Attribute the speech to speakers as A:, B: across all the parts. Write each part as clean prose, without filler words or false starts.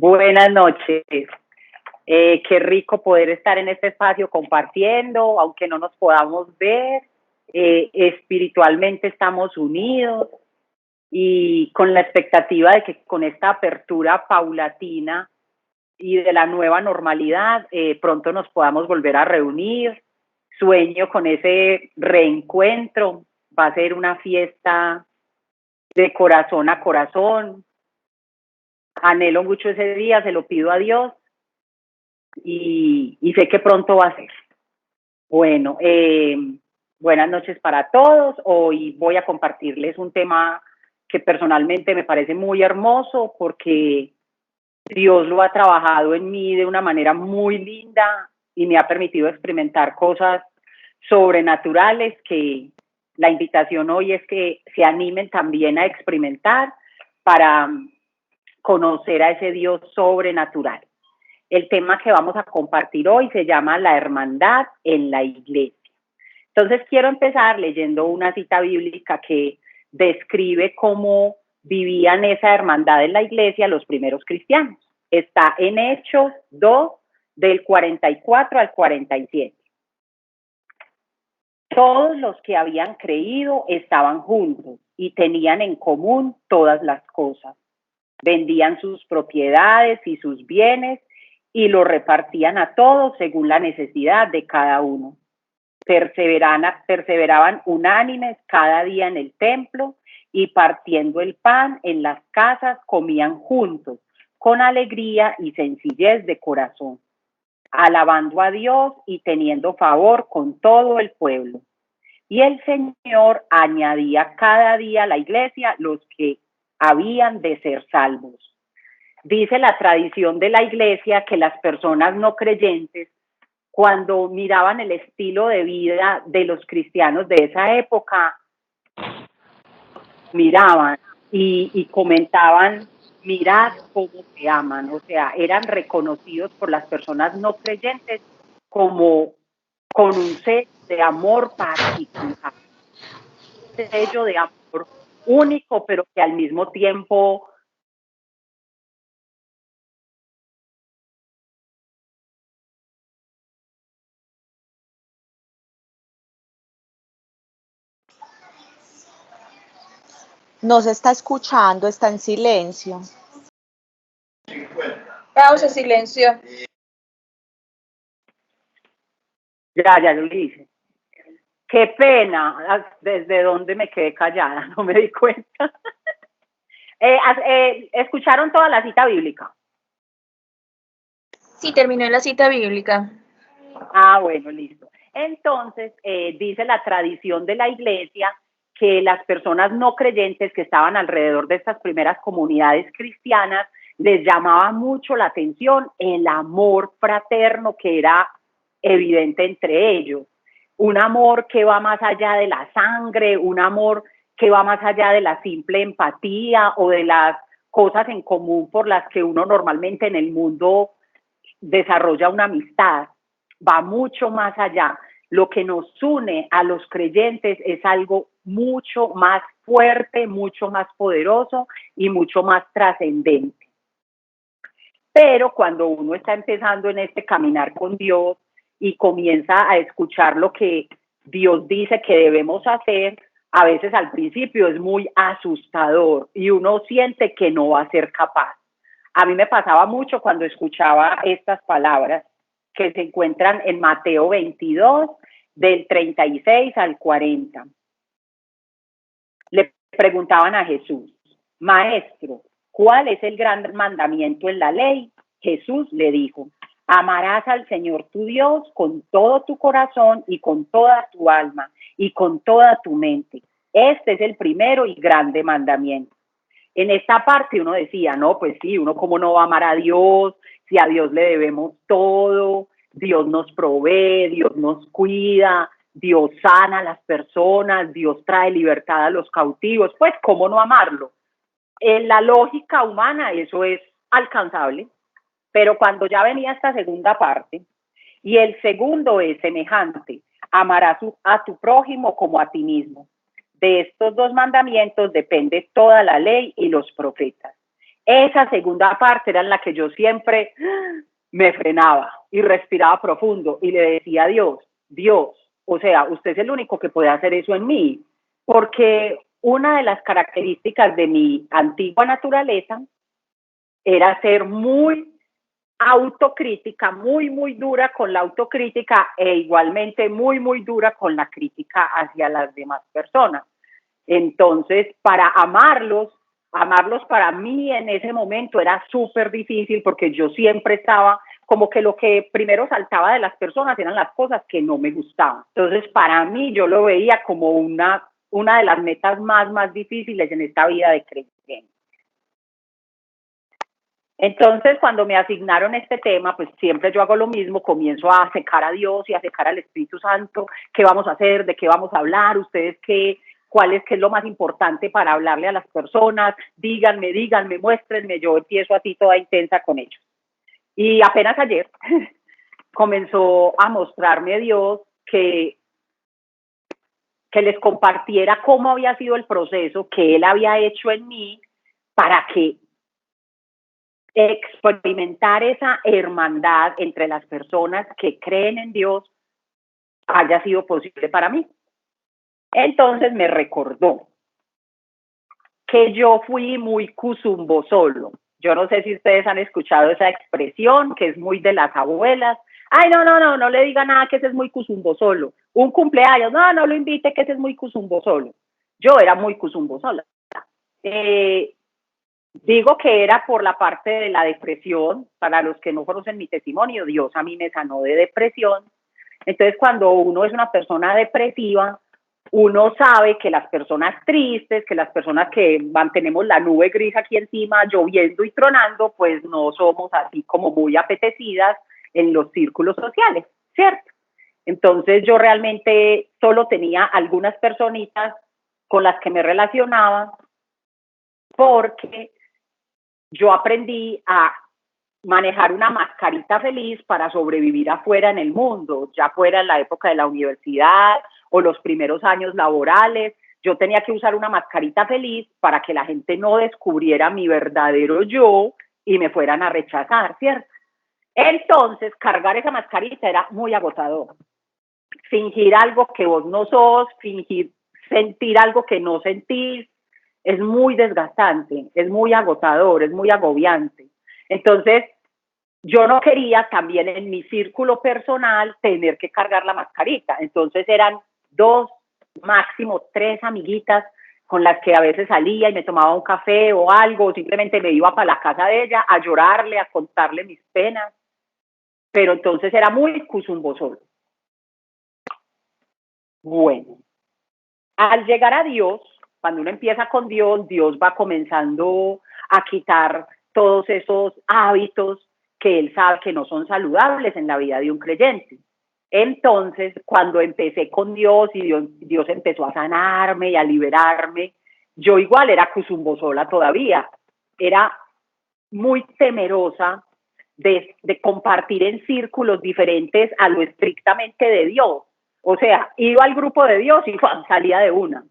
A: Buenas noches. Qué rico poder estar en este espacio compartiendo, aunque no nos podamos ver. Espiritualmente estamos unidos y con la expectativa de que con esta apertura paulatina y de la nueva normalidad, pronto nos podamos volver a reunir. Sueño con ese reencuentro. Va a ser una fiesta de corazón a corazón. Anhelo mucho ese día, se lo pido a Dios y sé que pronto va a ser. Bueno, buenas noches para todos. Hoy voy a compartirles un tema que personalmente me parece muy hermoso porque Dios lo ha trabajado en mí de una manera muy linda y me ha permitido experimentar cosas sobrenaturales que la invitación hoy es que se animen también a experimentar para conocer a ese Dios sobrenatural. El tema que vamos a compartir hoy se llama la hermandad en la iglesia. Entonces quiero empezar leyendo una cita bíblica que describe cómo vivían esa hermandad en la iglesia los primeros cristianos. Está en Hechos 2, del 44 al 47. Todos los que habían creído estaban juntos y tenían en común todas las cosas. Vendían sus propiedades y sus bienes y lo repartían a todos según la necesidad de cada uno. Perseveraban unánimes cada día en el templo y partiendo el pan en las casas comían juntos con alegría y sencillez de corazón, alabando a Dios y teniendo favor con todo el pueblo. Y el Señor añadía cada día a la iglesia los que habían de ser salvos. Dice la tradición de la iglesia que las personas no creyentes, cuando miraban el estilo de vida de los cristianos de esa época, miraban y comentaban, mirad cómo se aman. O sea, eran reconocidos por las personas no creyentes como con un sello de amor particular, un sello de amor único, pero que al mismo tiempo
B: no se está escuchando, está en silencio.
C: Pausa, silencio.
A: Ya lo hice. Qué pena, desde dónde me quedé callada, no me di cuenta. ¿Escucharon toda la cita bíblica?
C: Sí, terminó la cita bíblica.
A: Bueno, listo. Entonces, dice la tradición de la iglesia que las personas no creyentes que estaban alrededor de estas primeras comunidades cristianas les llamaba mucho la atención el amor fraterno que era evidente entre ellos. Un amor que va más allá de la sangre, un amor que va más allá de la simple empatía o de las cosas en común por las que uno normalmente en el mundo desarrolla una amistad. Va mucho más allá. Lo que nos une a los creyentes es algo mucho más fuerte, mucho más poderoso y mucho más trascendente. Pero cuando uno está empezando en este caminar con Dios y comienza a escuchar lo que Dios dice que debemos hacer, a veces al principio es muy asustador y uno siente que no va a ser capaz. A mí me pasaba mucho cuando escuchaba estas palabras que se encuentran en Mateo 22, del 36 al 40. Le preguntaban a Jesús, Maestro, ¿cuál es el gran mandamiento en la ley? Jesús le dijo, amarás al Señor tu Dios con todo tu corazón y con toda tu alma y con toda tu mente. Este es el primero y grande mandamiento. En esta parte uno decía, no, pues sí, uno cómo no va a amar a Dios, si a Dios le debemos todo, Dios nos provee, Dios nos cuida, Dios sana a las personas, Dios trae libertad a los cautivos, pues cómo no amarlo. En la lógica humana eso es alcanzable, pero cuando ya venía esta segunda parte, y el segundo es semejante, amarás a tu prójimo como a ti mismo. De estos dos mandamientos depende toda la ley y los profetas. Esa segunda parte era en la que yo siempre me frenaba y respiraba profundo y le decía a Dios, Dios, o sea, usted es el único que puede hacer eso en mí, porque una de las características de mi antigua naturaleza era ser muy autocrítica, muy dura con la autocrítica e igualmente muy dura con la crítica hacia las demás personas. Entonces, para amarlos para mí en ese momento era súper difícil porque yo siempre estaba como que lo que primero saltaba de las personas eran las cosas que no me gustaban. Entonces, para mí yo lo veía como una de las metas más difíciles en esta vida de creyente. Entonces, cuando me asignaron este tema, pues siempre yo hago lo mismo, comienzo a acercar a Dios y a acercar al Espíritu Santo, qué vamos a hacer, de qué vamos a hablar, ustedes qué es lo más importante para hablarle a las personas, díganme, muéstrenme, yo empiezo así toda intensa con ellos. Y apenas ayer comenzó a mostrarme Dios que les compartiera cómo había sido el proceso que Él había hecho en mí para que experimentar esa hermandad entre las personas que creen en Dios haya sido posible para mí. Entonces me recordó que yo fui muy cuzumbo solo. Yo no sé si ustedes han escuchado esa expresión que es muy de las abuelas. Ay, no le diga nada que ese es muy cuzumbo solo. Un cumpleaños, no lo invite que ese es muy cuzumbo solo. Yo era muy cuzumbo sola. Digo que era por la parte de la depresión. Para los que no conocen mi testimonio, Dios a mí me sanó de depresión. Entonces, cuando uno es una persona depresiva, uno sabe que las personas tristes, que las personas que mantenemos la nube gris aquí encima, lloviendo y tronando, pues no somos así como muy apetecidas en los círculos sociales, ¿cierto? Entonces yo realmente solo tenía algunas personitas con las que me relacionaba porque yo aprendí a manejar una mascarita feliz para sobrevivir afuera en el mundo, ya fuera en la época de la universidad o los primeros años laborales. Yo tenía que usar una mascarita feliz para que la gente no descubriera mi verdadero yo y me fueran a rechazar, ¿cierto? Entonces, cargar esa mascarita era muy agotador. Fingir algo que vos no sos, sentir algo que no sentís, es muy desgastante, es muy agotador, es muy agobiante. Entonces, yo no quería también en mi círculo personal tener que cargar la mascarita. Entonces eran 2, máximo 3 amiguitas con las que a veces salía y me tomaba un café o algo, o simplemente me iba para la casa de ella a llorarle, a contarle mis penas. Pero entonces era muy cuzumbo solo. Bueno, al llegar a Dios, cuando uno empieza con Dios, Dios va comenzando a quitar todos esos hábitos que Él sabe que no son saludables en la vida de un creyente. Entonces, cuando empecé con Dios y Dios empezó a sanarme y a liberarme, yo igual era cuzumbo sola todavía. Era muy temerosa de compartir en círculos diferentes a lo estrictamente de Dios. O sea, iba al grupo de Dios y salía de una.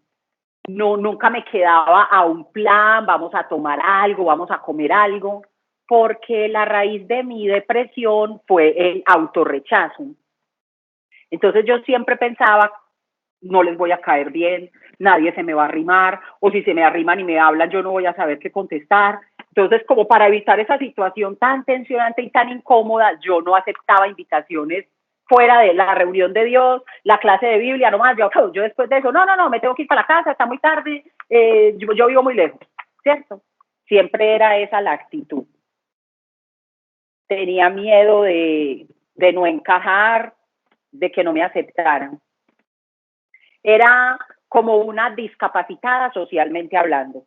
A: No, nunca me quedaba a un plan, vamos a tomar algo, vamos a comer algo, porque la raíz de mi depresión fue el autorrechazo. Entonces yo siempre pensaba, no les voy a caer bien, nadie se me va a arrimar, o si se me arriman y me hablan, yo no voy a saber qué contestar. Entonces, como para evitar esa situación tan tensionante y tan incómoda, yo no aceptaba invitaciones fuera de la reunión de Dios, la clase de Biblia, nomás, yo después de eso, no, me tengo que ir para la casa, está muy tarde, yo vivo muy lejos, ¿cierto? Siempre era esa la actitud. Tenía miedo de no encajar, de que no me aceptaran. Era como una discapacitada socialmente hablando.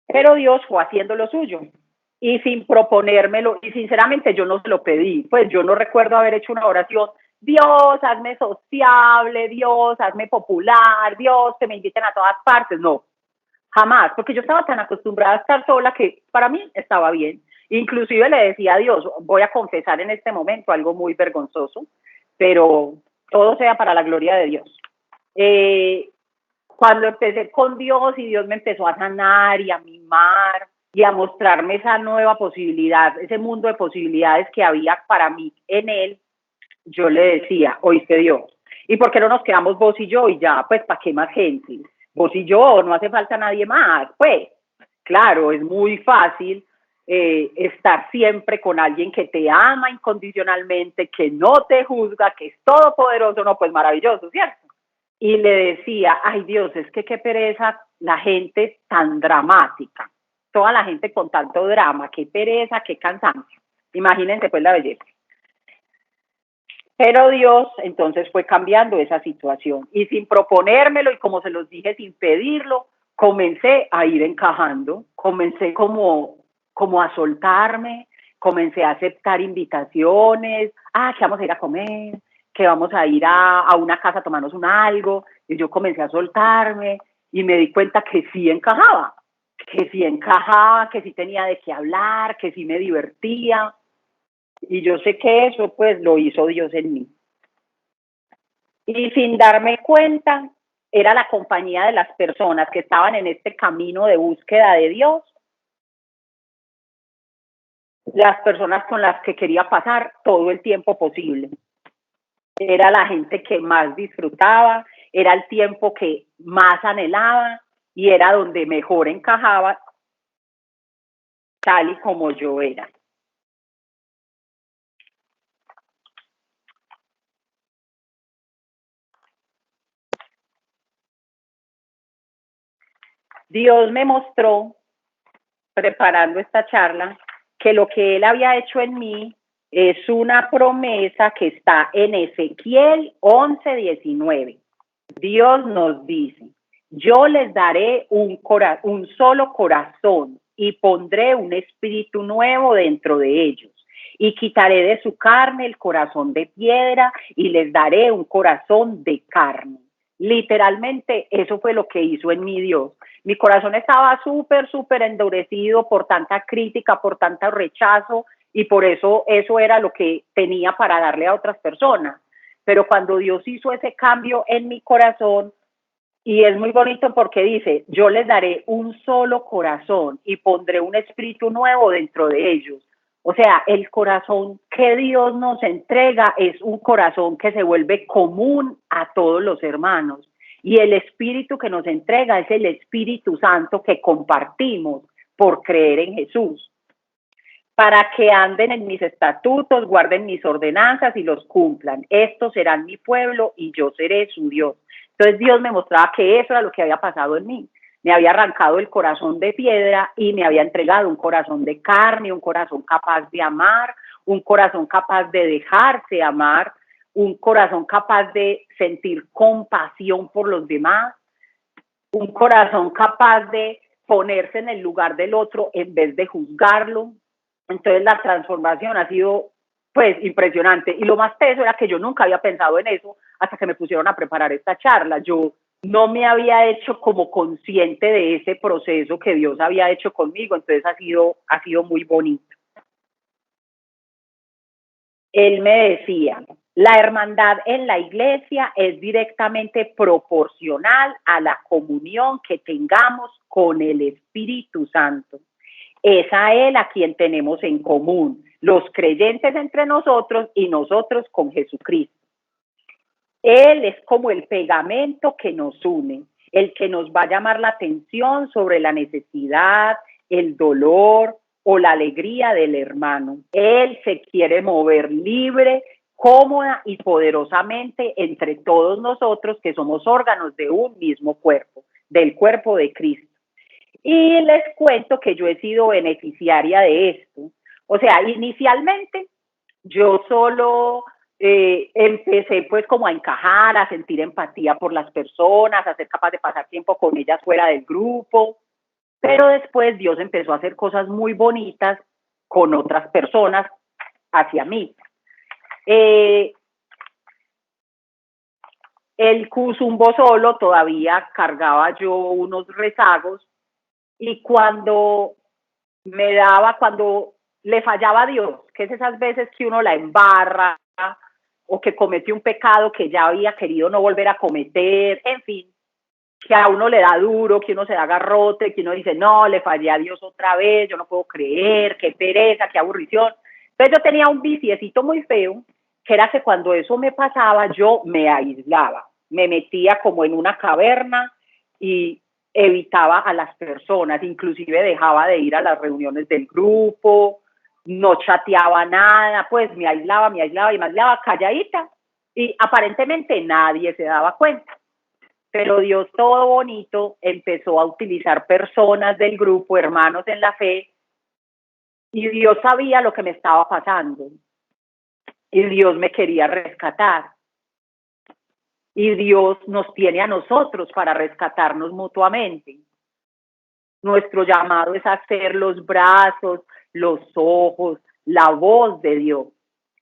A: Pero Dios fue haciendo lo suyo y sin proponérmelo, y sinceramente yo no se lo pedí, pues yo no recuerdo haber hecho una oración, Dios, hazme sociable, Dios, hazme popular, Dios, que me inviten a todas partes, no, jamás, porque yo estaba tan acostumbrada a estar sola que para mí estaba bien. Inclusive le decía a Dios, voy a confesar en este momento algo muy vergonzoso, pero todo sea para la gloria de Dios. Cuando empecé con Dios y Dios me empezó a sanar y a mimar y a mostrarme esa nueva posibilidad, ese mundo de posibilidades que había para mí en Él, yo le decía, oíste Dios, ¿y por qué no nos quedamos vos y yo? Y ya, pues, ¿para qué más gente? Vos y yo, no hace falta nadie más. Pues, claro, es muy fácil estar siempre con alguien que te ama incondicionalmente, que no te juzga, que es todopoderoso, no, pues maravilloso, ¿cierto? Y le decía, ay Dios, es que qué pereza la gente tan dramática, toda la gente con tanto drama, qué pereza, qué cansancio. Imagínense pues la belleza. Pero Dios entonces fue cambiando esa situación y sin proponérmelo y como se los dije, sin pedirlo, comencé a ir encajando, comencé como a soltarme, comencé a aceptar invitaciones, que vamos a ir a comer, que vamos a ir a una casa a tomarnos un algo, y yo comencé a soltarme y me di cuenta que sí tenía de qué hablar, que sí me divertía, y yo sé que eso pues lo hizo Dios en mí. Y sin darme cuenta, era la compañía de las personas que estaban en este camino de búsqueda de Dios, las personas con las que quería pasar todo el tiempo posible. Era la gente que más disfrutaba, era el tiempo que más anhelaba y era donde mejor encajaba tal y como yo era. Dios me mostró, preparando esta charla, que lo que Él había hecho en mí es una promesa que está en Ezequiel 11:19. Dios nos dice, yo les daré un solo corazón y pondré un espíritu nuevo dentro de ellos. Y quitaré de su carne el corazón de piedra y les daré un corazón de carne. Literalmente eso fue lo que hizo en mí Dios. Mi corazón estaba súper endurecido por tanta crítica, por tanto rechazo y por eso era lo que tenía para darle a otras personas. Pero cuando Dios hizo ese cambio en mi corazón, y es muy bonito porque dice, yo les daré un solo corazón y pondré un espíritu nuevo dentro de ellos. O sea, el corazón que Dios nos entrega es un corazón que se vuelve común a todos los hermanos. Y el espíritu que nos entrega es el Espíritu Santo que compartimos por creer en Jesús. Para que anden en mis estatutos, guarden mis ordenanzas y los cumplan. Estos serán mi pueblo y yo seré su Dios. Entonces Dios me mostraba que eso era lo que había pasado en mí. Me había arrancado el corazón de piedra y me había entregado un corazón de carne, un corazón capaz de amar, un corazón capaz de dejarse amar, un corazón capaz de sentir compasión por los demás, un corazón capaz de ponerse en el lugar del otro en vez de juzgarlo. Entonces la transformación ha sido pues impresionante y lo más teso era que yo nunca había pensado en eso hasta que me pusieron a preparar esta charla. Yo no me había hecho como consciente de ese proceso que Dios había hecho conmigo, entonces ha sido muy bonito. Él me decía, la hermandad en la iglesia es directamente proporcional a la comunión que tengamos con el Espíritu Santo. Es a Él a quien tenemos en común, los creyentes entre nosotros y nosotros con Jesucristo. Él es como el pegamento que nos une, el que nos va a llamar la atención sobre la necesidad, el dolor o la alegría del hermano. Él se quiere mover libre, cómoda y poderosamente entre todos nosotros que somos órganos de un mismo cuerpo, del cuerpo de Cristo. Y les cuento que yo he sido beneficiaria de esto. O sea, inicialmente yo solo empecé pues como a encajar, a sentir empatía por las personas, a ser capaz de pasar tiempo con ellas fuera del grupo, pero después Dios empezó a hacer cosas muy bonitas con otras personas hacia mí. El Cusumbo solo todavía cargaba yo unos rezagos y cuando cuando le fallaba a Dios, que es esas veces que uno la embarra o que comete un pecado que ya había querido no volver a cometer, en fin, que a uno le da duro, que uno se da garrote, que uno dice, no, le fallé a Dios otra vez, yo no puedo creer, qué pereza, qué aburrición. Entonces yo tenía un viciecito muy feo, que era que cuando eso me pasaba, yo me aislaba, me metía como en una caverna y evitaba a las personas, inclusive dejaba de ir a las reuniones del grupo, no chateaba nada, pues me aislaba y me aislaba calladita, y aparentemente nadie se daba cuenta. Pero Dios todo bonito empezó a utilizar personas del grupo, hermanos en la fe, y Dios sabía lo que me estaba pasando, y Dios me quería rescatar, y Dios nos tiene a nosotros para rescatarnos mutuamente. Nuestro llamado es hacer los brazos, los ojos, la voz de Dios,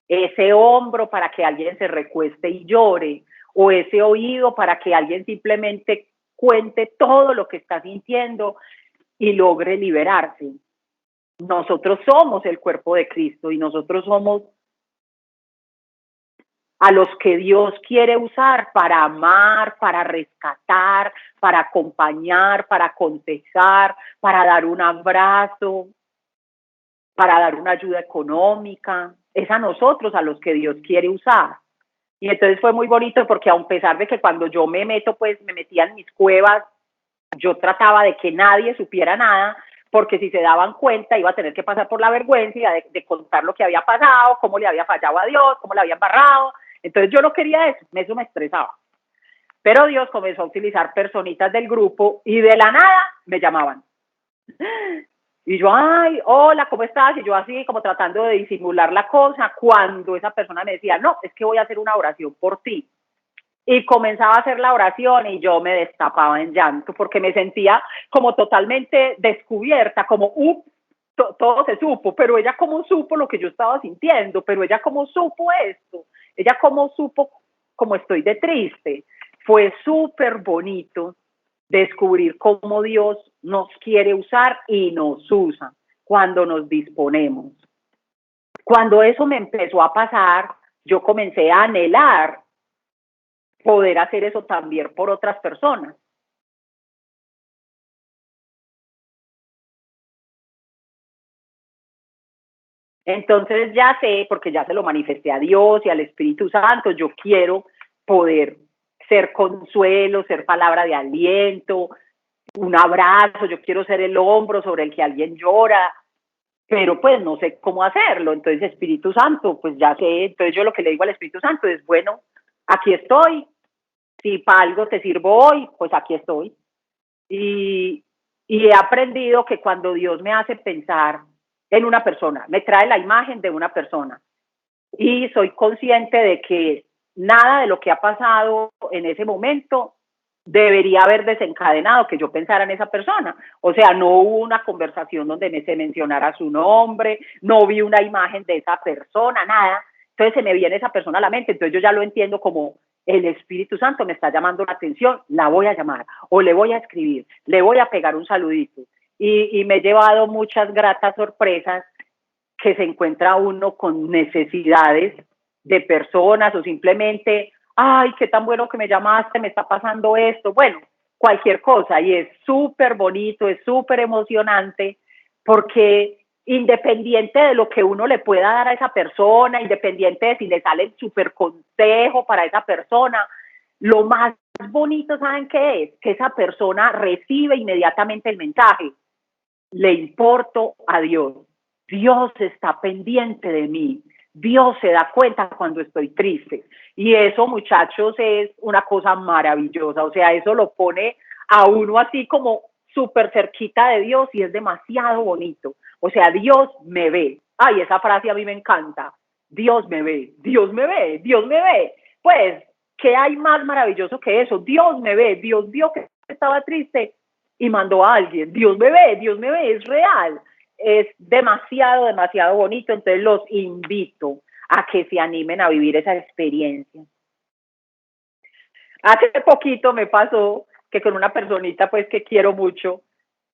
A: ese hombro para que alguien se recueste y llore, o ese oído para que alguien simplemente cuente todo lo que está sintiendo y logre liberarse. Nosotros somos el cuerpo de Cristo y nosotros somos a los que Dios quiere usar para amar, para rescatar, para acompañar, para aconsejar, para dar un abrazo, para dar una ayuda económica. Es a nosotros a los que Dios quiere usar. Y entonces fue muy bonito porque a pesar de que cuando yo me meto, pues me metía en mis cuevas, yo trataba de que nadie supiera nada, porque si se daban cuenta iba a tener que pasar por la vergüenza de contar lo que había pasado, cómo le había fallado a Dios, cómo le había embarrado. Entonces yo no quería eso me estresaba. Pero Dios comenzó a utilizar personitas del grupo y de la nada me llamaban. Y yo, ay, hola, ¿cómo estás? Y yo así como tratando de disimular la cosa, cuando esa persona me decía, no, es que voy a hacer una oración por ti. Y comenzaba a hacer la oración y yo me destapaba en llanto porque me sentía como totalmente descubierta, como, todo se supo, pero ella cómo supo lo que yo estaba sintiendo, pero ella cómo supo esto, ella cómo supo cómo estoy de triste. Fue súper bonito descubrir cómo Dios nos quiere usar y nos usa cuando nos disponemos. Cuando eso me empezó a pasar, yo comencé a anhelar poder hacer eso también por otras personas. Entonces ya sé, porque ya se lo manifesté a Dios y al Espíritu Santo, yo quiero poder ser consuelo, ser palabra de aliento, un abrazo, yo quiero ser el hombro sobre el que alguien llora, pero pues no sé cómo hacerlo. Entonces Espíritu Santo, pues ya sé, entonces yo lo que le digo al Espíritu Santo es, bueno, aquí estoy, si para algo te sirvo hoy, pues aquí estoy. Y, y he aprendido que cuando Dios me hace pensar en una persona, me trae la imagen de una persona y soy consciente de que nada de lo que ha pasado en ese momento debería haber desencadenado que yo pensara en esa persona. O sea, no hubo una conversación donde se mencionara su nombre, no vi una imagen de esa persona, nada. Entonces se me viene esa persona a la mente, entonces yo ya lo entiendo como el Espíritu Santo me está llamando la atención, la voy a llamar o le voy a escribir, le voy a pegar un saludito. Y me he llevado muchas gratas sorpresas que se encuentra uno con necesidades de personas o simplemente, ay, qué tan bueno que me llamaste, me está pasando esto, bueno, cualquier cosa. Y es súper bonito, es súper emocionante, porque independiente de lo que uno le pueda dar a esa persona, independiente de si le sale el súper consejo para esa persona, lo más bonito, ¿saben qué es? Que esa persona recibe inmediatamente el mensaje, le importo a Dios. Dios está pendiente de mí. Dios se da cuenta cuando estoy triste. Y eso, muchachos, es una cosa maravillosa. O sea, eso lo pone a uno así como súper cerquita de Dios y es demasiado bonito. O sea, Dios me ve. Ay, esa frase a mí me encanta. Dios me ve, Dios me ve, Dios me ve. Pues, ¿qué hay más maravilloso que eso? Dios me ve, Dios vio que estaba triste y mandó a alguien. Dios me ve, es real. Es demasiado, demasiado bonito. Entonces los invito a que se animen a vivir esa experiencia. Hace poquito me pasó que con una personita pues que quiero mucho,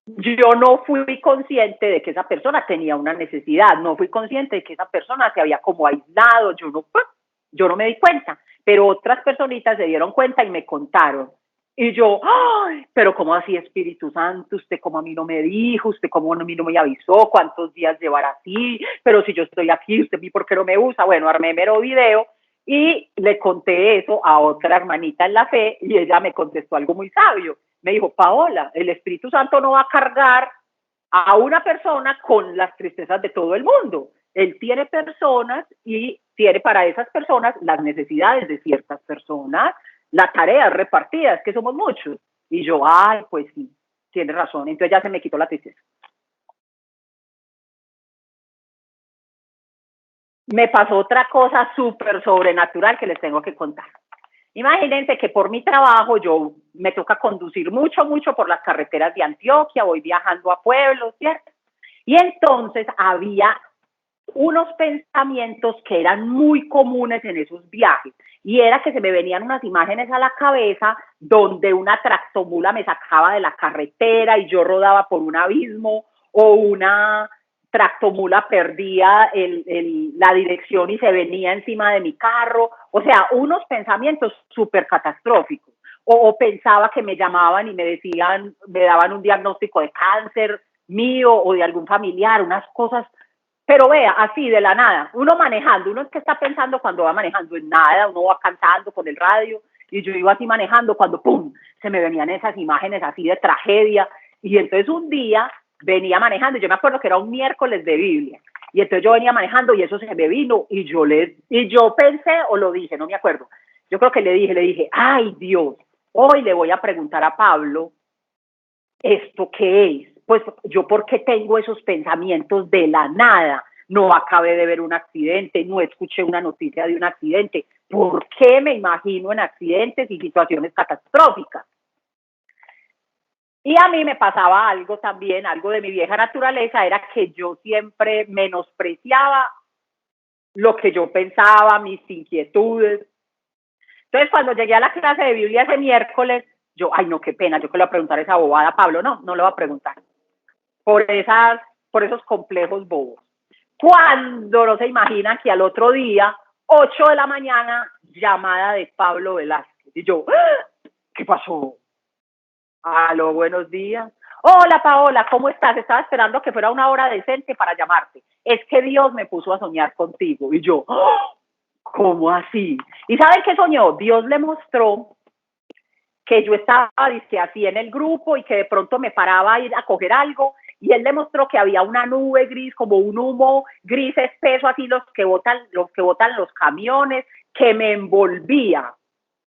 A: yo no fui consciente de que esa persona tenía una necesidad, no fui consciente de que esa persona se había como aislado, yo no me di cuenta, pero otras personitas se dieron cuenta y me contaron. Y yo, ¡ay! Pero ¿cómo así, Espíritu Santo? ¿Usted cómo a mí no me dijo? ¿Usted cómo a mí no me avisó? ¿Cuántos días llevará así? Pero si yo estoy aquí, ¿usted por qué no me usa? Bueno, armé mero video y le conté eso a otra hermanita en la fe y ella me contestó algo muy sabio. Me dijo, Paola, el Espíritu Santo no va a cargar a una persona con las tristezas de todo el mundo. Él tiene personas y tiene para esas personas las necesidades de ciertas personas, la tarea repartida, es que somos muchos. Y yo, ay, pues sí, tiene razón. Entonces ya se me quitó la tristeza. Me pasó otra cosa súper sobrenatural que les tengo que contar. Imagínense que por mi trabajo yo me toca conducir mucho por las carreteras de Antioquia, voy viajando a pueblos, ¿cierto? Y entonces había unos pensamientos que eran muy comunes en esos viajes y era que se me venían unas imágenes a la cabeza donde una tractomula me sacaba de la carretera y yo rodaba por un abismo o una tractomula perdía la dirección y se venía encima de mi carro, o sea, unos pensamientos súper catastróficos. O pensaba que me llamaban y me decían, me daban un diagnóstico de cáncer mío o de algún familiar, unas cosas, pero vea, así de la nada, uno manejando, uno es que está pensando cuando va manejando en nada, uno va cantando con el radio, y yo iba así manejando cuando ¡pum! Se me venían esas imágenes así de tragedia, y entonces un día venía manejando, yo me acuerdo que era un miércoles de Biblia, y entonces yo venía manejando y eso se me vino, y yo pensé, o lo dije, no me acuerdo, yo creo que le dije, ay Dios, hoy le voy a preguntar a Pablo, ¿esto qué es? Pues yo porque tengo esos pensamientos de la nada, no acabé de ver un accidente, no escuché una noticia de un accidente, ¿por qué me imagino en accidentes y situaciones catastróficas? Y a mí me pasaba algo también, algo de mi vieja naturaleza, era que yo siempre menospreciaba lo que yo pensaba, mis inquietudes. Entonces, cuando llegué a la clase de Biblia ese miércoles, yo, ay, no, qué pena, yo que le voy a preguntar esa bobada a Pablo, no le voy a preguntar. Por esos complejos bobos. Cuando no se imaginan que al otro día, 8 de la mañana, llamada de Pablo Velázquez. Y yo, ¿qué pasó? Aló, buenos días. Hola Paola, ¿cómo estás? Estaba esperando que fuera una hora decente para llamarte. Es que Dios me puso a soñar contigo. Y yo, ¿cómo así? ¿Y saben qué soñó? Dios le mostró que yo estaba así en el grupo y que de pronto me paraba a ir a coger algo y él le mostró que había una nube gris, como un humo gris espeso, así los que botan los camiones, que me envolvía.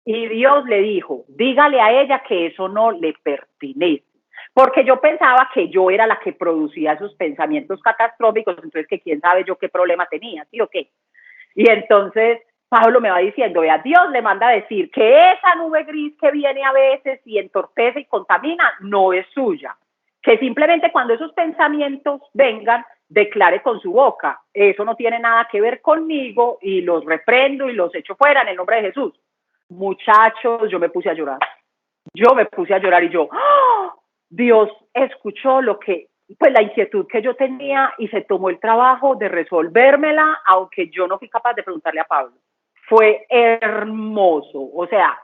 A: Y Dios le dijo, dígale a ella que eso no le pertenece. Porque yo pensaba que yo era la que producía esos pensamientos catastróficos, entonces que quién sabe yo qué problema tenía, ¿sí o qué? Y entonces Pablo me va diciendo, vea, Dios le manda a decir que esa nube gris que viene a veces y entorpece y contamina no es suya, que simplemente cuando esos pensamientos vengan, declare con su boca, eso no tiene nada que ver conmigo y los reprendo y los echo fuera en el nombre de Jesús. Muchachos, yo me puse a llorar y yo, ¡oh! Dios escuchó pues la inquietud que yo tenía y se tomó el trabajo de resolvérmela, aunque yo no fui capaz de preguntarle a Pablo. Fue hermoso, o sea,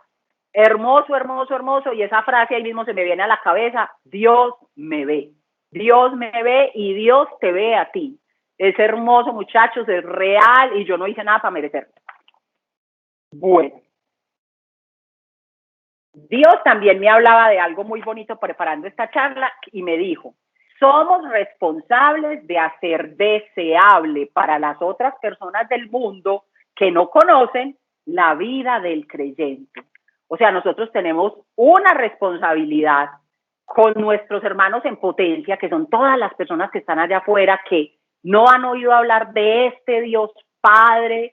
A: hermoso, y esa frase ahí mismo se me viene a la cabeza, Dios me ve y Dios te ve a ti. Es hermoso, muchachos, es real y yo no hice nada para merecerlo. Bueno, Dios también me hablaba de algo muy bonito preparando esta charla y me dijo, somos responsables de hacer deseable para las otras personas del mundo que no conocen la vida del creyente. O sea, nosotros tenemos una responsabilidad con nuestros hermanos en potencia, que son todas las personas que están allá afuera, que no han oído hablar de este Dios Padre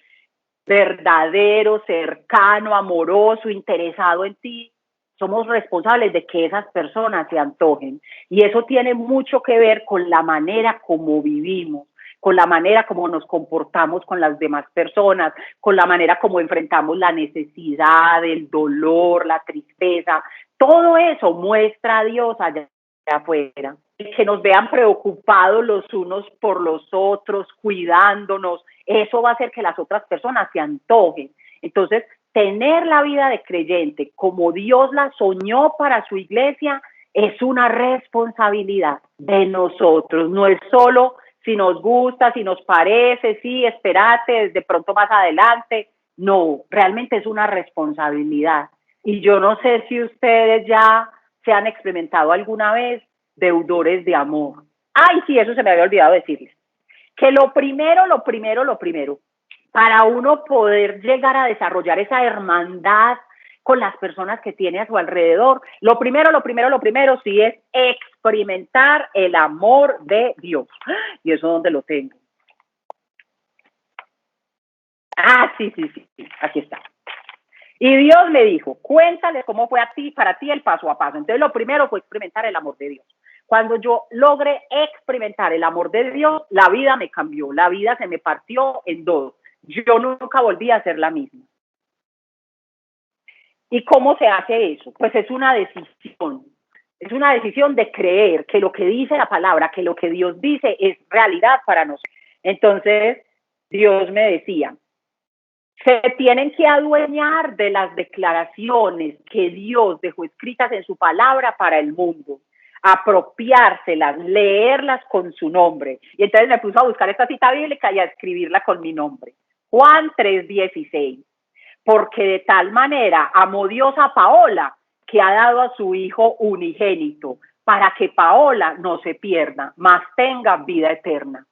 A: verdadero, cercano, amoroso, interesado en ti. Somos responsables de que esas personas se antojen. Y eso tiene mucho que ver con la manera como vivimos, con la manera como nos comportamos con las demás personas, con la manera como enfrentamos la necesidad, el dolor, la tristeza. Todo eso muestra a Dios allá afuera. Que nos vean preocupados los unos por los otros, cuidándonos, eso va a hacer que las otras personas se antojen. Entonces, tener la vida de creyente como Dios la soñó para su iglesia es una responsabilidad de nosotros. No es solo si nos gusta, si nos parece, sí, espérate, de pronto más adelante. No, realmente es una responsabilidad. Y yo no sé si ustedes ya se han experimentado alguna vez deudores de amor. Ay, sí, eso se me había olvidado decirles. Que lo primero, para uno poder llegar a desarrollar esa hermandad con las personas que tiene a su alrededor, lo primero, sí es experimentar el amor de Dios. ¿Y eso dónde lo tengo? Ah, sí, aquí está. Y Dios me dijo, cuéntale cómo fue para ti el paso a paso. Entonces lo primero fue experimentar el amor de Dios. Cuando yo logré experimentar el amor de Dios, la vida me cambió, la vida se me partió en dos. Yo nunca volví a ser la misma. ¿Y cómo se hace eso? Pues es una decisión de creer que lo que dice la palabra, que lo que Dios dice es realidad para nosotros. Entonces, Dios me decía, se tienen que adueñar de las declaraciones que Dios dejó escritas en su palabra para el mundo, apropiárselas, leerlas con su nombre. Y entonces me puso a buscar esta cita bíblica y a escribirla con mi nombre. Juan 3:16. Porque de tal manera amó Dios a Paola, que ha dado a su Hijo unigénito, para que Paola no se pierda, mas tenga vida eterna.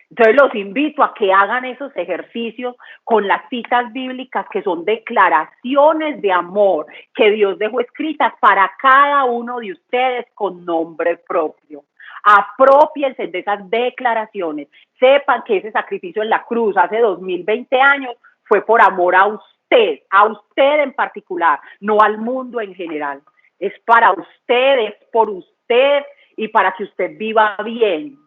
A: Entonces los invito a que hagan esos ejercicios con las citas bíblicas que son declaraciones de amor que Dios dejó escritas para cada uno de ustedes con nombre propio. Aprópiense de esas declaraciones. Sepan que ese sacrificio en la cruz hace 2020 años fue por amor a usted en particular, no al mundo en general. Es para usted, es por usted y para que usted viva bien.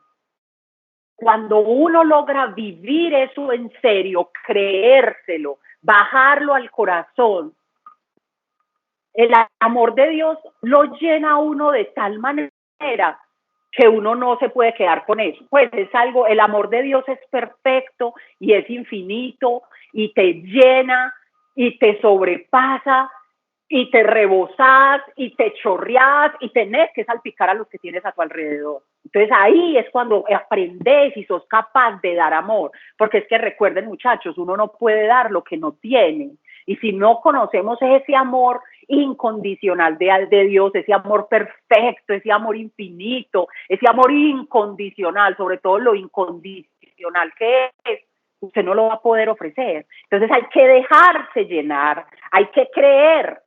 A: Cuando uno logra vivir eso en serio, creérselo, bajarlo al corazón, el amor de Dios lo llena a uno de tal manera que uno no se puede quedar con eso. Pues es algo, el amor de Dios es perfecto y es infinito y te llena y te sobrepasa y te rebosas y te chorreas y tenés que salpicar a los que tienes a tu alrededor. Entonces ahí es cuando aprendes y sos capaz de dar amor, porque es que recuerden muchachos, uno no puede dar lo que no tiene. Y si no conocemos ese amor incondicional de Dios, ese amor perfecto, ese amor infinito, ese amor incondicional, sobre todo lo incondicional que es, usted no lo va a poder ofrecer. Entonces hay que dejarse llenar, hay que creer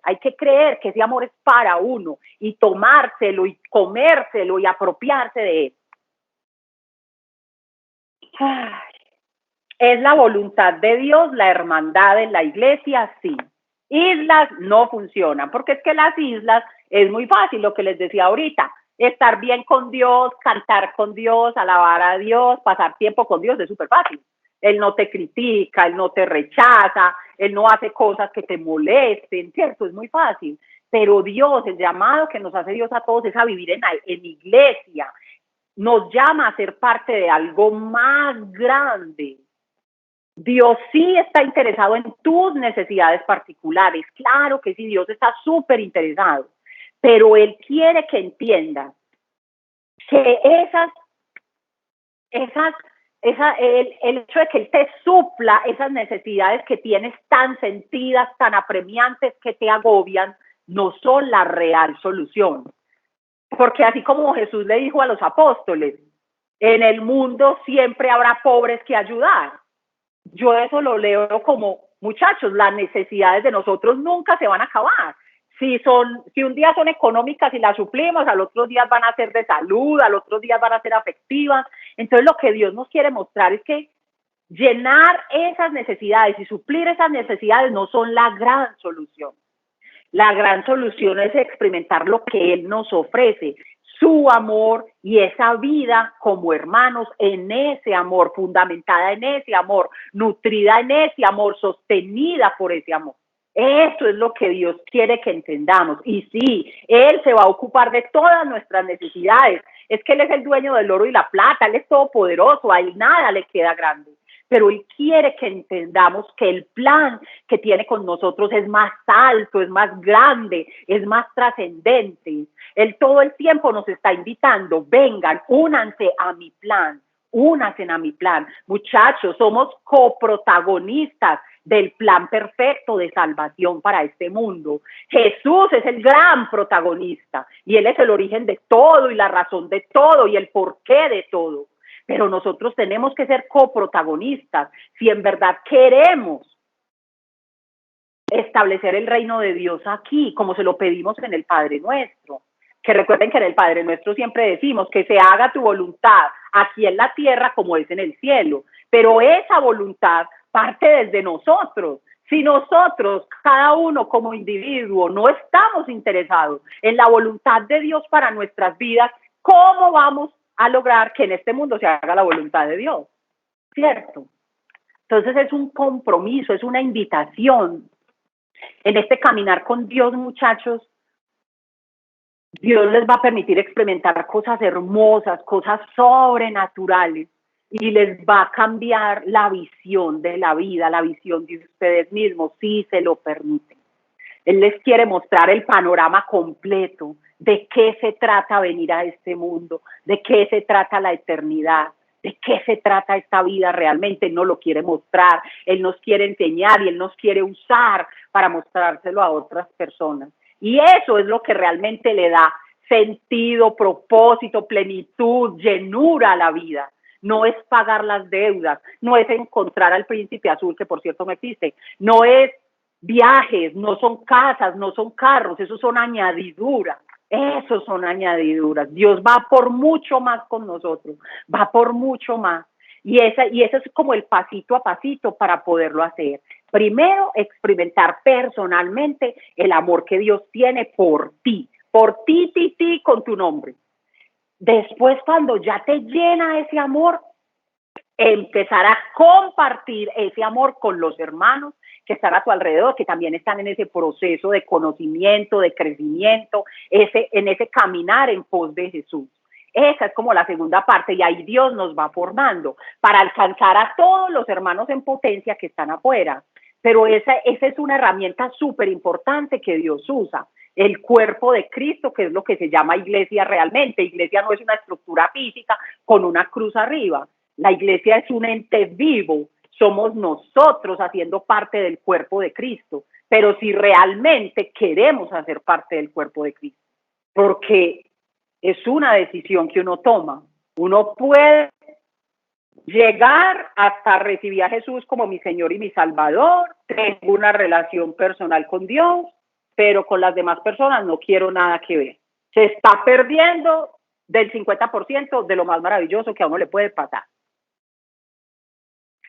A: que ese amor es para uno y tomárselo y comérselo y apropiarse de él. Ay. ¿Es la voluntad de Dios la hermandad en la iglesia? Sí. Islas no funcionan, porque es que las islas es muy fácil, lo que les decía ahorita, estar bien con Dios, cantar con Dios, alabar a Dios, pasar tiempo con Dios, es súper fácil. Él no te critica, Él no te rechaza, Él no hace cosas que te molesten, ¿cierto? Es muy fácil. Pero Dios, el llamado que nos hace Dios a todos es a vivir en iglesia. Nos llama a ser parte de algo más grande. Dios sí está interesado en tus necesidades particulares. Claro que sí, Dios está súper interesado. Pero Él quiere que entiendas que el hecho de que Él te supla esas necesidades que tienes tan sentidas, tan apremiantes, que te agobian, no son la real solución. Porque así como Jesús le dijo a los apóstoles, en el mundo siempre habrá pobres que ayudar. Yo eso lo leo como, muchachos, las necesidades de nosotros nunca se van a acabar. Si un día son económicas y las suplimos, al otro día van a ser de salud, al otro día van a ser afectivas. Entonces lo que Dios nos quiere mostrar es que llenar esas necesidades y suplir esas necesidades no son la gran solución. La gran solución es experimentar lo que Él nos ofrece, su amor y esa vida como hermanos en ese amor, fundamentada en ese amor, nutrida en ese amor, sostenida por ese amor. Eso es lo que Dios quiere que entendamos. Y sí, Él se va a ocupar de todas nuestras necesidades. Es que Él es el dueño del oro y la plata, Él es todopoderoso, a Él nada le queda grande. pero Él quiere que entendamos que el plan que tiene con nosotros es más alto, es más grande, es más trascendente. Él todo el tiempo nos está invitando, vengan, únanse a mi plan, únanse a mi plan. Muchachos, somos coprotagonistas del plan perfecto de salvación para este mundo. Jesús es el gran protagonista y Él es el origen de todo y la razón de todo y el porqué de todo. Pero nosotros tenemos que ser coprotagonistas si en verdad queremos establecer el reino de Dios aquí, como se lo pedimos en el Padre Nuestro. Que recuerden que en el Padre Nuestro siempre decimos que se haga tu voluntad aquí en la tierra como es en el cielo. Pero esa voluntad parte desde nosotros. Si nosotros, cada uno como individuo, no estamos interesados en la voluntad de Dios para nuestras vidas, ¿cómo vamos a lograr que en este mundo se haga la voluntad de Dios? ¿Cierto? Entonces es un compromiso, es una invitación. En este caminar con Dios, muchachos, Dios les va a permitir experimentar cosas hermosas, cosas sobrenaturales, y les va a cambiar la visión de la vida, la visión de ustedes mismos, si se lo permiten. Él les quiere mostrar el panorama completo de qué se trata venir a este mundo, de qué se trata la eternidad, de qué se trata esta vida realmente. Él nos lo quiere mostrar, Él nos quiere enseñar y Él nos quiere usar para mostrárselo a otras personas. Y eso es lo que realmente le da sentido, propósito, plenitud, llenura a la vida. No es pagar las deudas, no es encontrar al príncipe azul, que por cierto no existe, no es viajes, no son casas, no son carros, esos son añadiduras. Esos son añadiduras. Dios va por mucho más con nosotros, va por mucho más. Y ese es como el pasito a pasito para poderlo hacer. Primero, experimentar personalmente el amor que Dios tiene por ti, con tu nombre. Después, cuando ya te llena ese amor, empezar a compartir ese amor con los hermanos que están a tu alrededor, que también están en ese proceso de conocimiento, de crecimiento, en ese caminar en pos de Jesús. Esa es como la segunda parte, y ahí Dios nos va formando para alcanzar a todos los hermanos en potencia que están afuera. Pero esa es una herramienta súper importante que Dios usa. El cuerpo de Cristo, que es lo que se llama iglesia realmente. Iglesia no es una estructura física con una cruz arriba. La iglesia es un ente vivo. Somos nosotros haciendo parte del cuerpo de Cristo. Pero si realmente queremos hacer parte del cuerpo de Cristo, porque es una decisión que uno toma. Uno puede llegar hasta recibir a Jesús como mi Señor y mi Salvador, tengo una relación personal con Dios, pero con las demás personas no quiero nada que ver. Se está perdiendo del 50% de lo más maravilloso que a uno le puede pasar.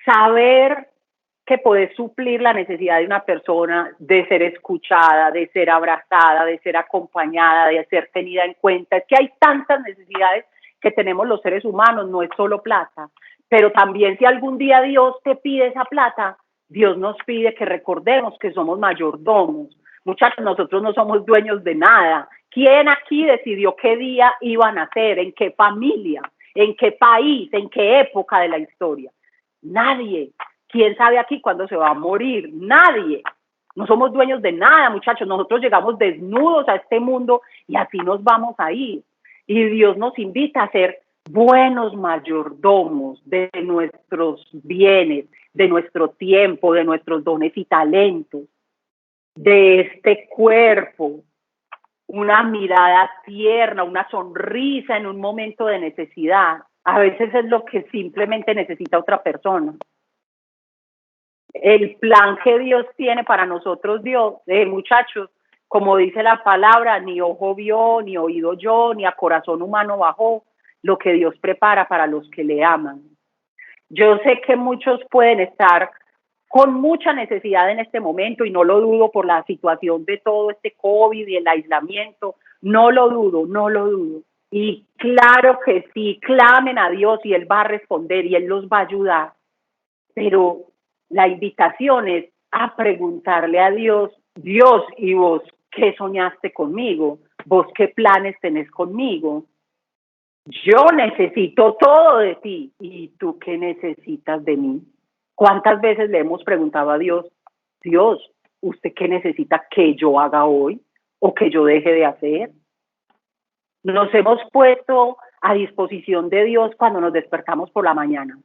A: Saber que puedes suplir la necesidad de una persona de ser escuchada, de ser abrazada, de ser acompañada, de ser tenida en cuenta. Es que hay tantas necesidades que tenemos los seres humanos, no es solo plata. Pero también si algún día Dios te pide esa plata, Dios nos pide que recordemos que somos mayordomos. Muchachos, nosotros no somos dueños de nada. ¿Quién aquí decidió qué día iban a nacer? ¿En qué familia? ¿En qué país? ¿En qué época de la historia? Nadie. ¿Quién sabe aquí cuándo se va a morir? Nadie. No somos dueños de nada, muchachos. Nosotros llegamos desnudos a este mundo y así nos vamos a ir. Y Dios nos invita a ser buenos mayordomos de nuestros bienes, de nuestro tiempo, de nuestros dones y talentos, de este cuerpo, una mirada tierna, una sonrisa en un momento de necesidad. A veces es lo que simplemente necesita otra persona. El plan que Dios tiene para nosotros, muchachos, como dice la palabra, ni ojo vio, ni oído oyó, ni a corazón humano bajó lo que Dios prepara para los que le aman. Yo sé que muchos pueden estar con mucha necesidad en este momento, y no lo dudo por la situación de todo este COVID y el aislamiento, no lo dudo. Y claro que sí, clamen a Dios y Él va a responder y Él los va a ayudar. Pero la invitación es a preguntarle a Dios, Dios, ¿y vos qué soñaste conmigo? ¿Vos qué planes tenés conmigo? Yo necesito todo de ti. ¿Y tú qué necesitas de mí? ¿Cuántas veces le hemos preguntado a Dios, Dios, ¿usted qué necesita que yo haga hoy o que yo deje de hacer? Nos hemos puesto a disposición de Dios cuando nos despertamos por la mañana.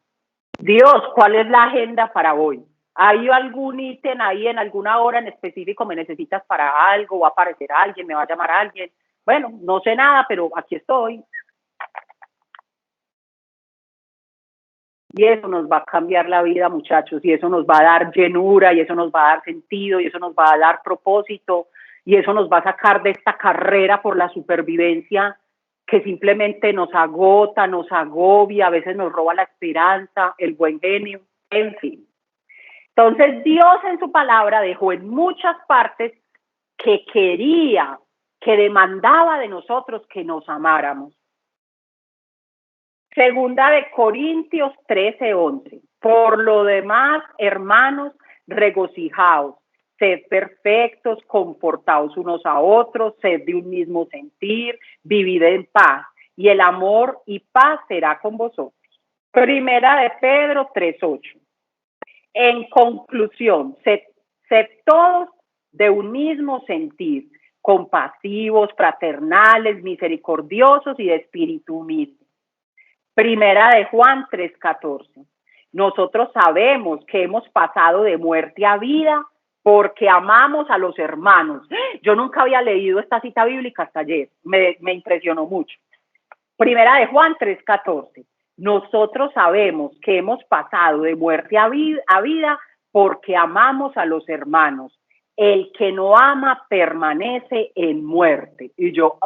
A: Dios, ¿cuál es la agenda para hoy? ¿Hay algún ítem ahí en alguna hora en específico me necesitas para algo? ¿Va a aparecer alguien? ¿Me va a llamar alguien? Bueno, no sé nada, pero aquí estoy. Y eso nos va a cambiar la vida, muchachos, y eso nos va a dar llenura, y eso nos va a dar sentido, y eso nos va a dar propósito, y eso nos va a sacar de esta carrera por la supervivencia que simplemente nos agota, nos agobia, a veces nos roba la esperanza, el buen genio, en fin. Entonces Dios en su palabra dejó en muchas partes que quería, que demandaba de nosotros que nos amáramos. Segunda de Corintios 13:11. Por lo demás, hermanos, regocijaos, sed perfectos, comportaos unos a otros, sed de un mismo sentir, vivid en paz, y el amor y paz será con vosotros. Primera de Pedro 3:8. En conclusión, sed todos de un mismo sentir, compasivos, fraternales, misericordiosos y de espíritu humilde. Primera de Juan 3:14. Nosotros sabemos que hemos pasado de muerte a vida porque amamos a los hermanos. Yo nunca había leído esta cita bíblica hasta ayer. Me impresionó mucho. Primera de Juan 3:14. Nosotros sabemos que hemos pasado de muerte a vida porque amamos a los hermanos. El que no ama permanece en muerte. Y yo,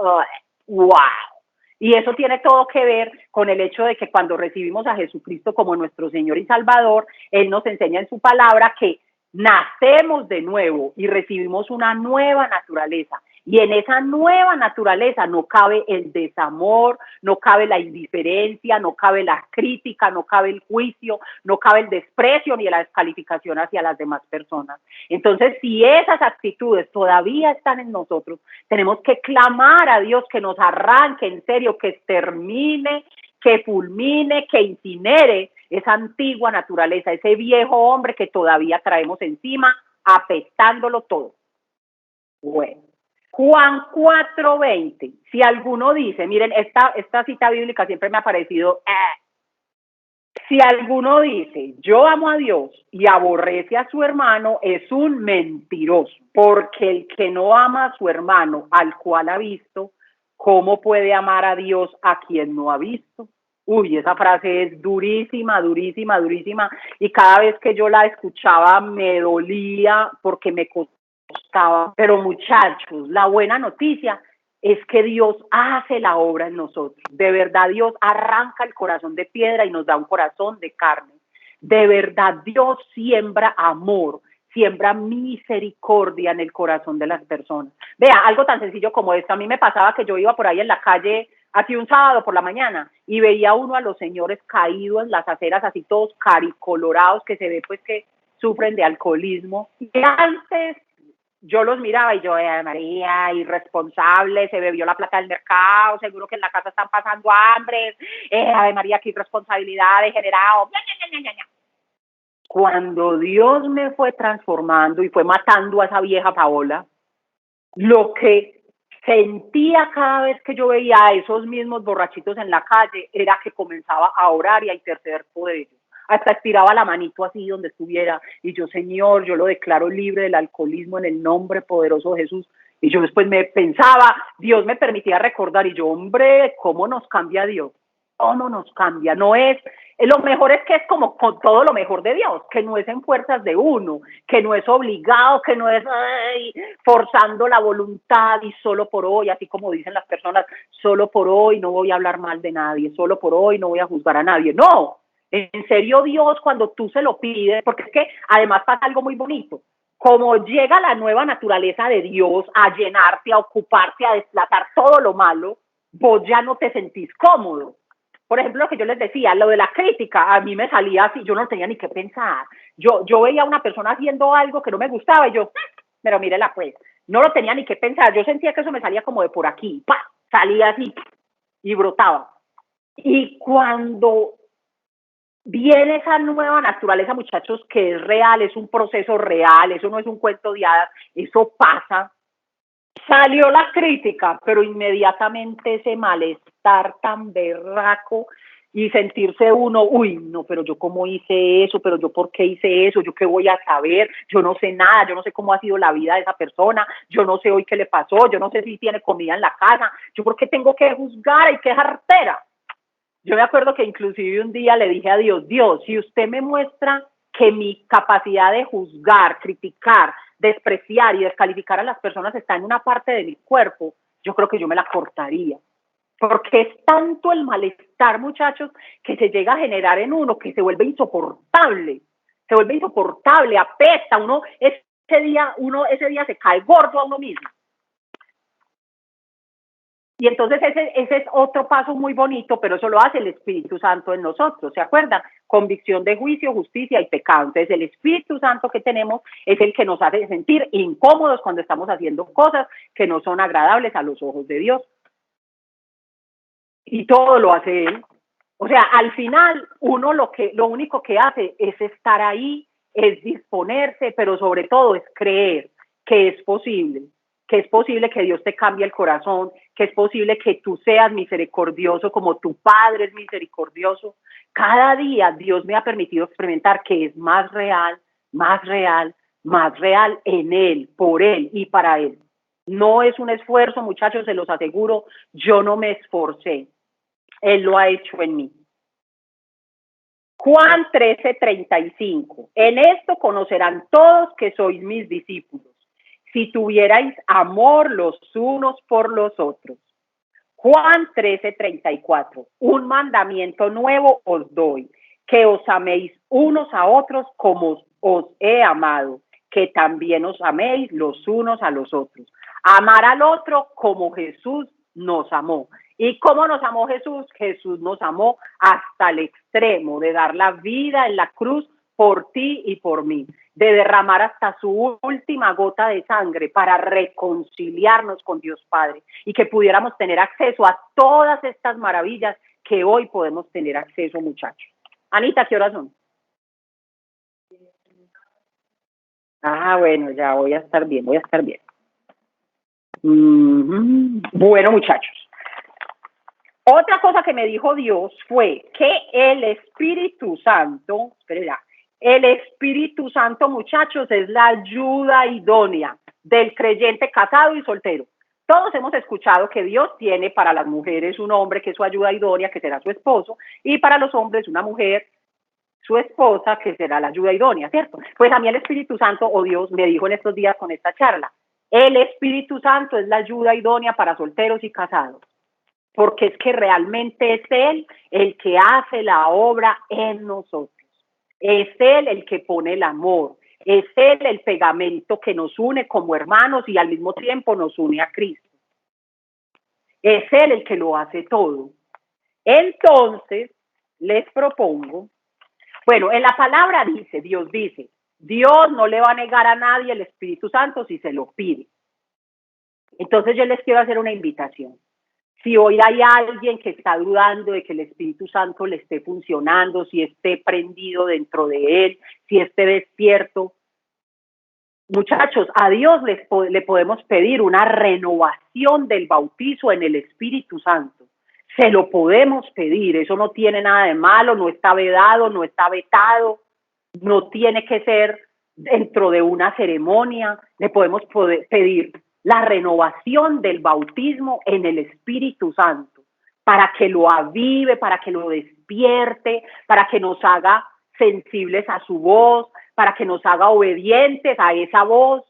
A: wow. Y eso tiene todo que ver con el hecho de que cuando recibimos a Jesucristo como nuestro Señor y Salvador, Él nos enseña en su palabra que nacemos de nuevo y recibimos una nueva naturaleza. Y en esa nueva naturaleza no cabe el desamor, no cabe la indiferencia, no cabe la crítica, no cabe el juicio, no cabe el desprecio ni la descalificación hacia las demás personas. Entonces, si esas actitudes todavía están en nosotros, tenemos que clamar a Dios que nos arranque, en serio, que extermine, que fulmine, que incinere esa antigua naturaleza, ese viejo hombre que todavía traemos encima, apestándolo todo. Bueno. Juan 4:20. Si alguno dice, miren, esta cita bíblica siempre me ha parecido, si alguno dice, yo amo a Dios y aborrece a su hermano, es un mentiroso, porque el que no ama a su hermano, al cual ha visto, ¿cómo puede amar a Dios a quien no ha visto? Uy, esa frase es durísima, durísima, durísima, y cada vez que yo la escuchaba me dolía porque me costaba. Pero muchachos, la buena noticia es que Dios hace la obra en nosotros. De verdad, Dios arranca el corazón de piedra y nos da un corazón de carne. De verdad, Dios siembra amor, siembra misericordia en el corazón de las personas. Vea, algo tan sencillo como esto. A mí me pasaba que yo iba por ahí en la calle, así un sábado por la mañana, y veía uno a los señores caídos en las aceras, así todos caricolorados, que se ve pues que sufren de alcoholismo. Y antes yo los miraba y yo, María, irresponsable, se bebió la plata del mercado, seguro que en la casa están pasando hambre, Ave María, qué irresponsabilidad, degenerado. Cuando Dios me fue transformando y fue matando a esa vieja Paola, lo que sentía cada vez que yo veía a esos mismos borrachitos en la calle era que comenzaba a orar y a interceder por ellos. Hasta estiraba la manito así donde estuviera, y yo, Señor, yo lo declaro libre del alcoholismo en el nombre poderoso de Jesús. Y yo después me pensaba, Dios me permitía recordar, y yo, hombre, ¿cómo nos cambia Dios? ¿Cómo nos cambia? No es, lo mejor es que es como con todo lo mejor de Dios, que no es en fuerzas de uno, que no es obligado, que no es forzando la voluntad y solo por hoy, así como dicen las personas, solo por hoy no voy a hablar mal de nadie, solo por hoy no voy a juzgar a nadie. No, en serio, Dios, cuando tú se lo pides, porque es que además pasa algo muy bonito, como llega la nueva naturaleza de Dios a llenarte, a ocuparte, a desplazar todo lo malo, vos ya no te sentís cómodo. Por ejemplo, lo que yo les decía, lo de la crítica, a mí me salía así, yo no tenía ni qué pensar. Yo veía a una persona haciendo algo que no me gustaba y yo, pero mírela pues, no lo tenía ni qué pensar. Yo sentía que eso me salía como de por aquí, ¡pah! Salía así y brotaba. Y cuando viene esa nueva naturaleza, muchachos, que es real, es un proceso real, eso no es un cuento de hadas, eso pasa. Salió la crítica, pero inmediatamente ese malestar tan berraco y sentirse uno, uy, no, pero yo cómo hice eso, pero yo por qué hice eso, yo qué voy a saber, yo no sé nada, yo no sé cómo ha sido la vida de esa persona, yo no sé hoy qué le pasó, yo no sé si tiene comida en la casa, yo por qué tengo que juzgar y qué jartera. Yo me acuerdo que inclusive un día le dije a Dios, Dios, si usted me muestra que mi capacidad de juzgar, criticar, despreciar y descalificar a las personas está en una parte de mi cuerpo, yo creo que yo me la cortaría. Porque es tanto el malestar, muchachos, que se llega a generar en uno que se vuelve insoportable. Se vuelve insoportable, apesta, uno ese día se cae gordo a uno mismo. Y entonces ese es otro paso muy bonito, pero eso lo hace el Espíritu Santo en nosotros, ¿se acuerdan? Convicción de juicio, justicia y pecado. Entonces el Espíritu Santo que tenemos es el que nos hace sentir incómodos cuando estamos haciendo cosas que no son agradables a los ojos de Dios. Y todo lo hace Él. O sea, al final uno lo único que hace es estar ahí, es disponerse, pero sobre todo es creer que es posible, que Dios te cambie el corazón, que es posible que tú seas misericordioso como tu Padre es misericordioso. Cada día Dios me ha permitido experimentar que es más real, más real, más real en Él, por Él y para Él. No es un esfuerzo, muchachos, se los aseguro, yo no me esforcé, Él lo ha hecho en mí. Juan 13:35. En esto conocerán todos que sois mis discípulos, si tuvierais amor los unos por los otros. Juan 13:34. Un mandamiento nuevo os doy, que os améis unos a otros como os he amado, que también os améis los unos a los otros. Amar al otro como Jesús nos amó. ¿Y cómo nos amó Jesús? Jesús nos amó hasta el extremo de dar la vida en la cruz por ti y por mí, de derramar hasta su última gota de sangre para reconciliarnos con Dios Padre y que pudiéramos tener acceso a todas estas maravillas que hoy podemos tener acceso, muchachos. Anita, ¿qué horas son? Ah, bueno, ya voy a estar bien, voy a estar bien. Bueno, muchachos. Otra cosa que me dijo Dios fue que el Espíritu Santo, espera, el Espíritu Santo, muchachos, es la ayuda idónea del creyente casado y soltero. Todos hemos escuchado que Dios tiene para las mujeres un hombre que es su ayuda idónea, que será su esposo, y para los hombres una mujer, su esposa, que será la ayuda idónea, ¿cierto? Pues a mí el Espíritu Santo, o Dios, me dijo en estos días con esta charla, el Espíritu Santo es la ayuda idónea para solteros y casados, porque es que realmente es Él el que hace la obra en nosotros. Es Él el que pone el amor, es Él el pegamento que nos une como hermanos y al mismo tiempo nos une a Cristo. Es Él el que lo hace todo. Entonces, les propongo, bueno, en la palabra dice, Dios no le va a negar a nadie el Espíritu Santo si se lo pide. Entonces yo les quiero hacer una invitación. Si hoy hay alguien que está dudando de que el Espíritu Santo le esté funcionando, si esté prendido dentro de él, si esté despierto, muchachos, a Dios le podemos pedir una renovación del bautizo en el Espíritu Santo. Se lo podemos pedir, eso no tiene nada de malo, no está vedado, no está vetado, no tiene que ser dentro de una ceremonia, le podemos pedir la renovación del bautismo en el Espíritu Santo, para que lo avive, para que lo despierte, para que nos haga sensibles a su voz, para que nos haga obedientes a esa voz.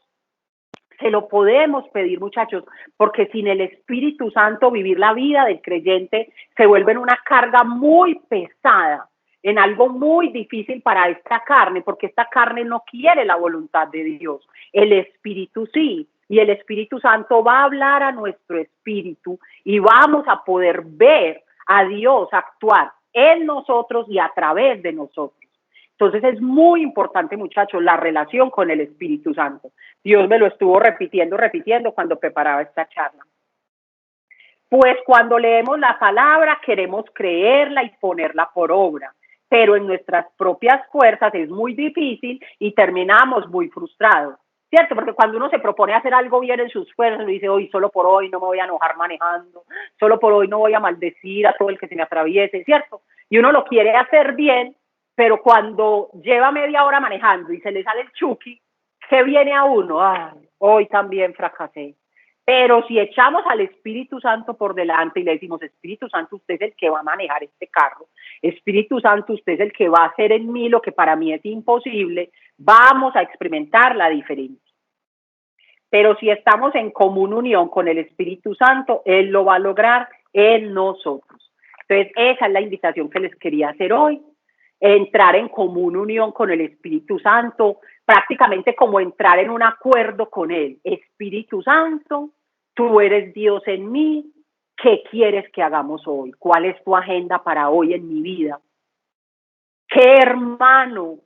A: Se lo podemos pedir, muchachos, porque sin el Espíritu Santo vivir la vida del creyente se vuelve en una carga muy pesada, en algo muy difícil para esta carne, porque esta carne no quiere la voluntad de Dios. El Espíritu sí, y el Espíritu Santo va a hablar a nuestro espíritu y vamos a poder ver a Dios actuar en nosotros y a través de nosotros. Entonces es muy importante, muchachos, la relación con el Espíritu Santo. Dios me lo estuvo repitiendo cuando preparaba esta charla. Pues cuando leemos la palabra queremos creerla y ponerla por obra. pero en nuestras propias fuerzas es muy difícil y terminamos muy frustrados, ¿cierto? Porque cuando uno se propone hacer algo bien en sus fuerzas, uno dice, hoy solo por hoy no me voy a enojar manejando, solo por hoy no voy a maldecir a todo el que se me atraviese, ¿cierto? Y uno lo quiere hacer bien, pero cuando lleva media hora manejando y se le sale el chuki, ¿qué viene a uno? Ay, hoy también fracasé. Pero si echamos al Espíritu Santo por delante y le decimos, Espíritu Santo, usted es el que va a manejar este carro, Espíritu Santo, usted es el que va a hacer en mí lo que para mí es imposible, vamos a experimentar la diferencia. Pero si estamos en común unión con el Espíritu Santo, Él lo va a lograr en nosotros. Entonces, esa es la invitación que les quería hacer hoy, entrar en común unión con el Espíritu Santo, prácticamente como entrar en un acuerdo con Él. Espíritu Santo, tú eres Dios en mí, ¿qué quieres que hagamos hoy? ¿Cuál es tu agenda para hoy en mi vida? ¿Qué hermano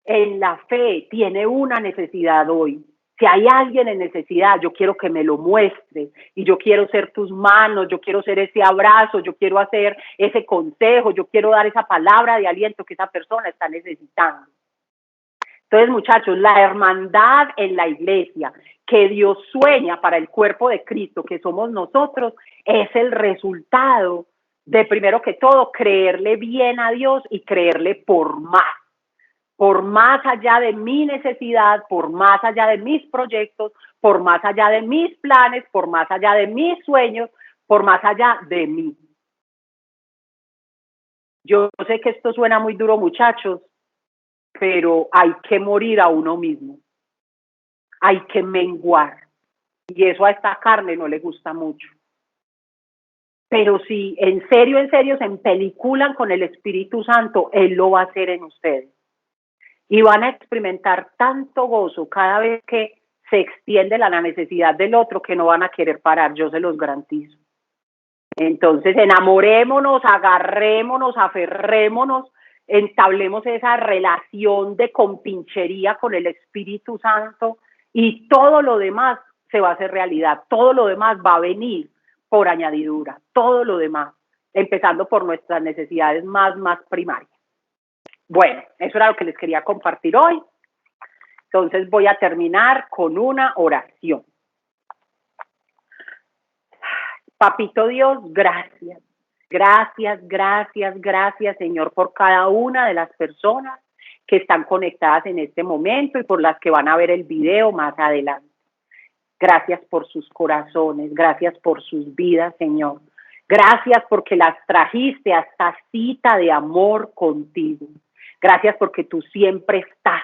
A: en la fe tiene una necesidad hoy? Si hay alguien en necesidad, yo quiero que me lo muestres y yo quiero ser tus manos, yo quiero ser ese abrazo, yo quiero hacer ese consejo, yo quiero dar esa palabra de aliento que esa persona está necesitando. Entonces, muchachos, la hermandad en la iglesia que Dios sueña para el cuerpo de Cristo, que somos nosotros, es el resultado de, primero que todo, creerle bien a Dios y creerle por más allá de mi necesidad, por más allá de mis proyectos, por más allá de mis planes, por más allá de mis sueños, por más allá de mí. Yo sé que esto suena muy duro, muchachos, pero hay que morir a uno mismo, hay que menguar, y eso a esta carne no le gusta mucho. Pero si en serio se empeliculan con el Espíritu Santo, Él lo va a hacer en ustedes. Y van a experimentar tanto gozo cada vez que se extiende la necesidad del otro que no van a querer parar, yo se los garantizo. Entonces, enamorémonos, agarrémonos, aferrémonos, entablemos esa relación de compinchería con el Espíritu Santo y todo lo demás se va a hacer realidad, todo lo demás va a venir por añadidura, todo lo demás, empezando por nuestras necesidades más primarias. Bueno, eso era lo que les quería compartir hoy. Entonces voy a terminar con una oración. Papito Dios, gracias. Gracias, Señor, por cada una de las personas que están conectadas en este momento y por las que van a ver el video más adelante. Gracias por sus corazones, gracias por sus vidas, Señor. Gracias porque las trajiste a esta cita de amor contigo. Gracias porque tú siempre estás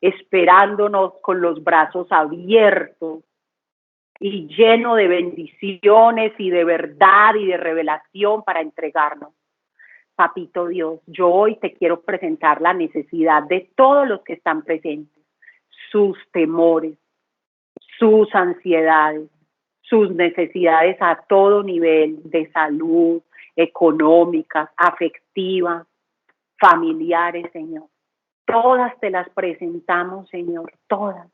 A: esperándonos con los brazos abiertos y lleno de bendiciones y de verdad y de revelación para entregarnos. Papito Dios, yo hoy te quiero presentar la necesidad de todos los que están presentes, sus temores, sus ansiedades, sus necesidades a todo nivel de salud, económicas, afectivas, familiares, Señor. Todas te las presentamos, Señor, todas.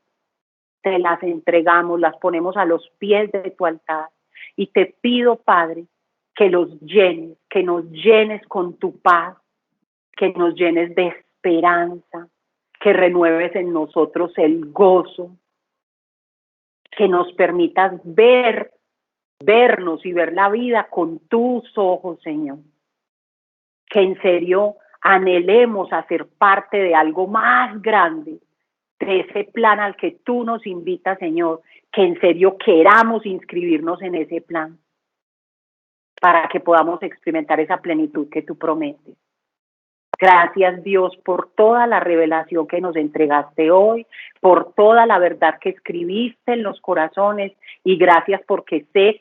A: Te las entregamos, las ponemos a los pies de tu altar. Y te pido, Padre, que los llenes, que nos llenes con tu paz, que nos llenes de esperanza, que renueves en nosotros el gozo, que nos permitas vernos y ver la vida con tus ojos, Señor. Que en serio anhelemos a ser parte de algo más grande, de ese plan al que tú nos invitas, Señor, que en serio queramos inscribirnos en ese plan para que podamos experimentar esa plenitud que tú prometes. Gracias, Dios, por toda la revelación que nos entregaste hoy, por toda la verdad que escribiste en los corazones y gracias porque sé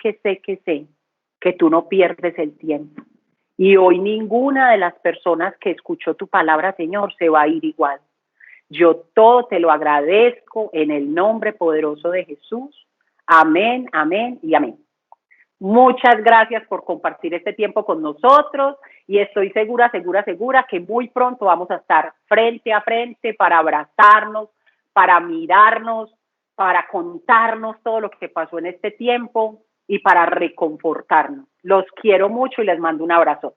A: que tú no pierdes el tiempo. Y hoy ninguna de las personas que escuchó tu palabra, Señor, se va a ir igual. Yo todo te lo agradezco en el nombre poderoso de Jesús. Amén, amén y amén. Muchas gracias por compartir este tiempo con nosotros y estoy segura que muy pronto vamos a estar frente a frente para abrazarnos, para mirarnos, para contarnos todo lo que pasó en este tiempo y para reconfortarnos. Los quiero mucho y les mando un abrazo.